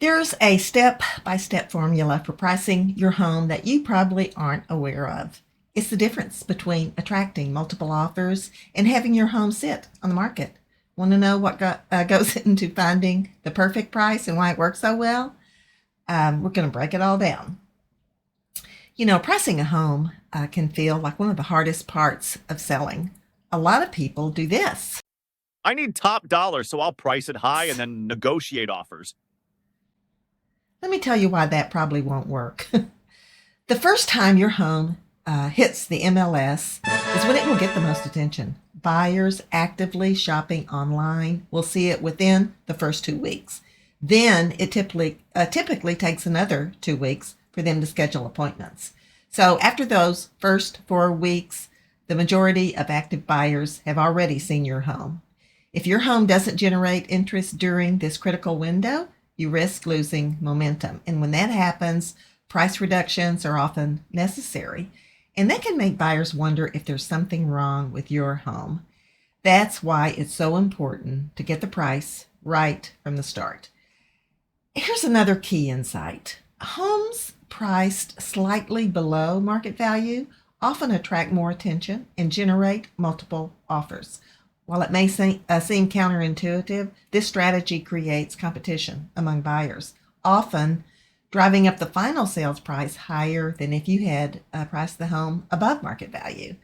There's a step-by-step formula for pricing your home that you probably aren't aware of. It's the difference between attracting multiple offers and having your home sit on the market. Want to know what goes into finding the perfect price and why it works so well? We're going to break it all down. Pricing a home can feel like one of the hardest parts of selling. A lot of people do this. I need top dollar, so I'll price it high and then negotiate offers. Let me tell you why that probably won't work. The first time your home hits the MLS is when it will get the most attention. Buyers actively shopping online will see it within the first 2 weeks. Then it typically takes another 2 weeks for them to schedule appointments. So after those first 4 weeks, the majority of active buyers have already seen your home. If your home doesn't generate interest during this critical window, you risk losing momentum. And when that happens, price reductions are often necessary. And that can make buyers wonder if there's something wrong with your home. That's why it's so important to get the price right from the start. Here's another key insight. Homes priced slightly below market value often attract more attention and generate multiple offers. While it may seem counterintuitive, this strategy creates competition among buyers, often driving up the final sales price higher than if you had priced the home above market value.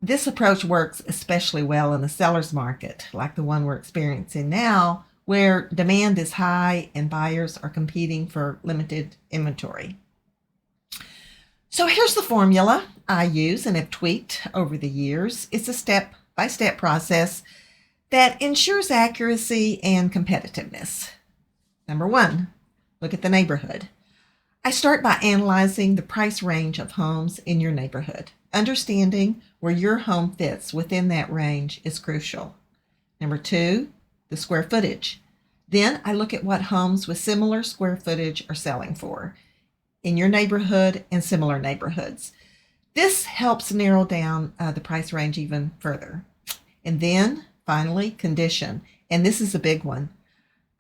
This approach works especially well in the seller's market, like the one we're experiencing now, where demand is high and buyers are competing for limited inventory. So here's the formula I use and have tweaked over the years. It's a step-by-step process that ensures accuracy and competitiveness. Number one, look at the neighborhood. I start by analyzing the price range of homes in your neighborhood. Understanding where your home fits within that range is crucial. Number two, the square footage. Then I look at what homes with similar square footage are selling for in your neighborhood and similar neighborhoods. This helps narrow down the price range even further. And then finally, condition. And this is a big one.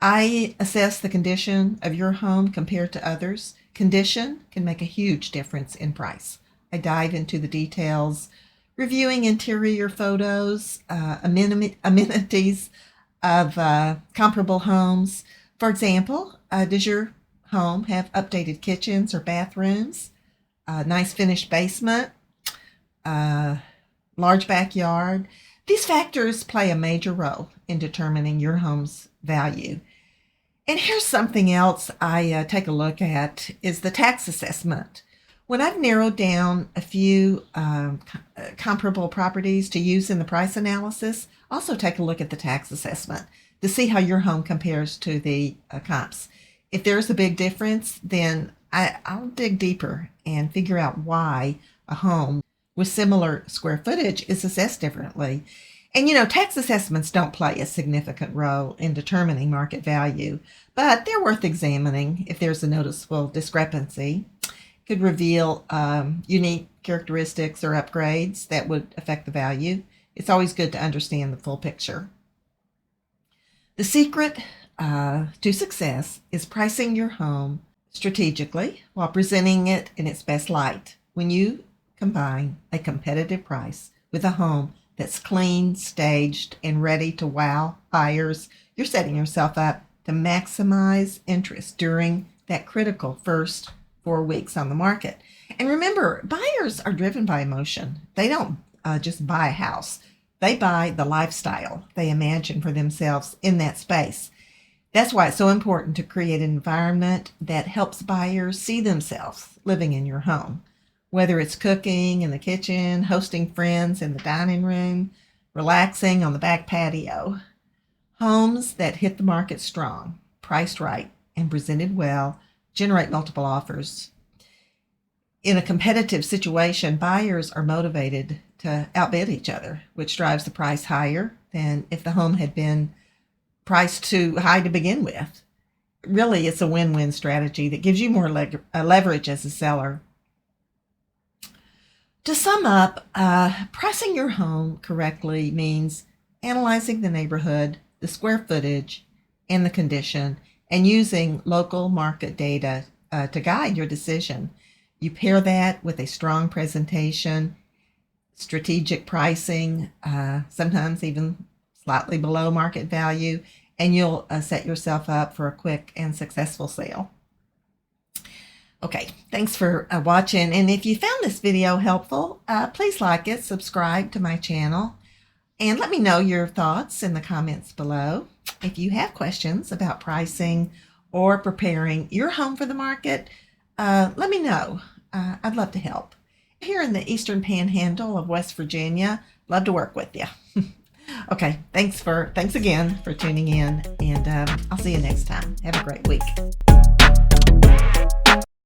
I assess the condition of your home compared to others. Condition can make a huge difference in price. I dive into the details, reviewing interior photos, amenities of comparable homes. For example, does your home have updated kitchens or bathrooms, a nice finished basement, large backyard? These factors play a major role in determining your home's value. And here's something else I take a look at is the tax assessment. When I've narrowed down a few comparable properties to use in the price analysis, also take a look at the tax assessment to see how your home compares to the comps. If there's a big difference, then I'll dig deeper and figure out why a home with similar square footage is assessed differently. And tax assessments don't play a significant role in determining market value, but they're worth examining if there's a noticeable discrepancy. Could reveal unique characteristics or upgrades that would affect the value. It's always good to understand the full picture. The secret to success is pricing your home strategically while presenting it in its best light. When you combine a competitive price with a home that's clean, staged, and ready to wow buyers, you're setting yourself up to maximize interest during that critical first 4 weeks on the market. And remember, buyers are driven by emotion. They don't just buy a house. They buy the lifestyle they imagine for themselves in that space. That's why it's so important to create an environment that helps buyers see themselves living in your home. Whether it's cooking in the kitchen, hosting friends in the dining room, relaxing on the back patio. Homes that hit the market strong, priced right, and presented well generate multiple offers. In a competitive situation, buyers are motivated to outbid each other, which drives the price higher than if the home had been priced too high to begin with. Really, it's a win-win strategy that gives you more leverage as a seller. To sum up, pricing your home correctly means analyzing the neighborhood, the square footage, and the condition, and using local market data to guide your decision. You pair that with a strong presentation, strategic pricing, sometimes even slightly below market value, and you'll set yourself up for a quick and successful sale. Okay, thanks for watching. And if you found this video helpful, please like it, subscribe to my channel, and let me know your thoughts in the comments below. If you have questions about pricing or preparing your home for the market, let me know. I'd love to help. Here in the Eastern Panhandle of West Virginia, love to work with you. Okay, thanks again for tuning in, and I'll see you next time. Have a great week.